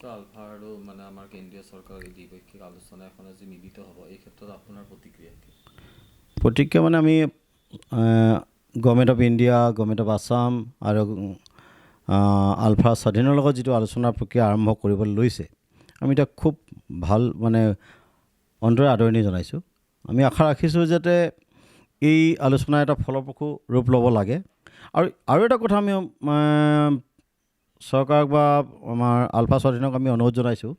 আলফা আৰু মানে আমাৰ কেন্দ্ৰীয় চৰকাৰৰ এই দ্বিপাক্ষিক আলোচনা এখন আজি মিলিত হ'ব, এই ক্ষেত্ৰত আপোনাৰ প্ৰতিক্ৰিয়া কি? প্ৰতিক্ৰিয়া মানে আমি government of India, government of Assam আৰু আলফা স্বাধীনৰ লগত যিটো আলোচনাৰ প্ৰক্ৰিয়া আৰম্ভ কৰিবলৈ লৈছে, আমি এতিয়া খুব ভাল মানে অন্তৰে আদৰণি জনাইছোঁ। আমি আশা ৰাখিছোঁ যাতে এই আলোচনা এটা ফলপ্ৰসূ ৰূপ ল'ব লাগে। আৰু এটা কথা আমি চৰকাৰক বা আমাৰ আলফা স্বাধীনক আমি অনুৰোধ জনাইছোঁ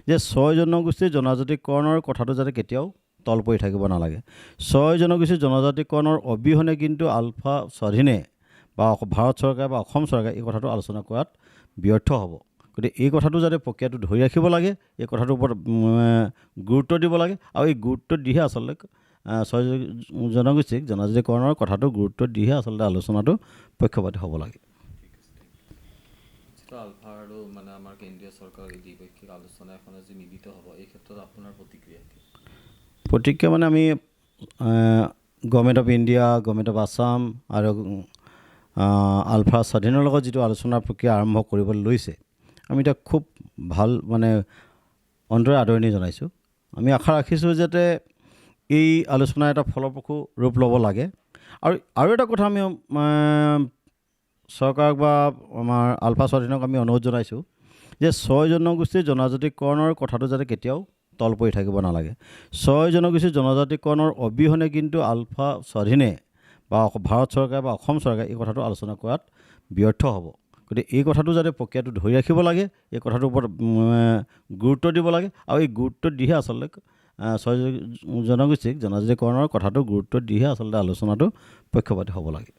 যে 6 জনগোষ্ঠীৰ জনজাতিকৰণৰ কথাটো যাতে কেতিয়াও তল পৰি থাকিব নালাগে। 6 জনগোষ্ঠীৰ জনজাতিকৰণৰ অবিহনে কিন্তু আলফা স্বাধীনে বা ভাৰত চৰকাৰ বা অসম চৰকাৰে এই কথাটো আলোচনা কৰাত ব্যৰ্থ হ'ব। গতিকে এই কথাটো যাতে প্ৰক্ৰিয়াটো ধৰি ৰাখিব লাগে, এই কথাটোৰ ওপৰত গুৰুত্ব দিব লাগে আৰু এই গুৰুত্ব দিহে আচলতে 6 জনগোষ্ঠীক জনজাতিকৰণৰ কথাটো গুৰুত্ব দিহে আচলতে আলোচনাটো পক্ষপাতী হ'ব লাগে। আলফা আৰু মানে আমাৰ কেন্দ্ৰীয় চৰকাৰৰ এই দ্বিপাক্ষিক আলোচনা এখন আজি মিলিত হ'ব, এই ক্ষেত্ৰত আপোনাৰ প্ৰতিক্ৰিয়া কি? প্ৰতিক্ৰিয়া মানে আমি government of India, government of Assam আৰু আলফা স্বাধীনৰ লগত যিটো আলোচনাৰ প্ৰক্ৰিয়া আৰম্ভ কৰিবলৈ লৈছে, আমি এতিয়া খুব ভাল মানে অন্তৰে আদৰণি জনাইছোঁ। আমি আশা ৰাখিছোঁ যাতে এই আলোচনা এটা ফলপ্ৰসূ ৰূপ ল'ব লাগে। আৰু এটা কথা আমি চৰকাৰক বা আমাৰ আলফা স্বাধীনক আমি অনুৰোধ জনাইছোঁ যে 6 জনগোষ্ঠীৰ জনজাতিকৰণৰ কথাটো যাতে কেতিয়াও তল পৰি থাকিব নালাগে। 6 জনগোষ্ঠীৰ জনজাতিকৰণৰ অবিহনে কিন্তু আলফা স্বাধীনে বা ভাৰত চৰকাৰ বা অসম চৰকাৰে এই কথাটো আলোচনা কৰাত ব্যৰ্থ হ'ব। গতিকে এই কথাটো যাতে প্ৰক্ৰিয়াটো ধৰি ৰাখিব লাগে, এই কথাটোৰ ওপৰত গুৰুত্ব দিব লাগে আৰু এই গুৰুত্ব দিহে আচলতে 6 জনগোষ্ঠীক জনজাতিকৰণৰ কথাটো গুৰুত্ব দিহে আচলতে আলোচনাটো পক্ষপাতী হ'ব লাগে।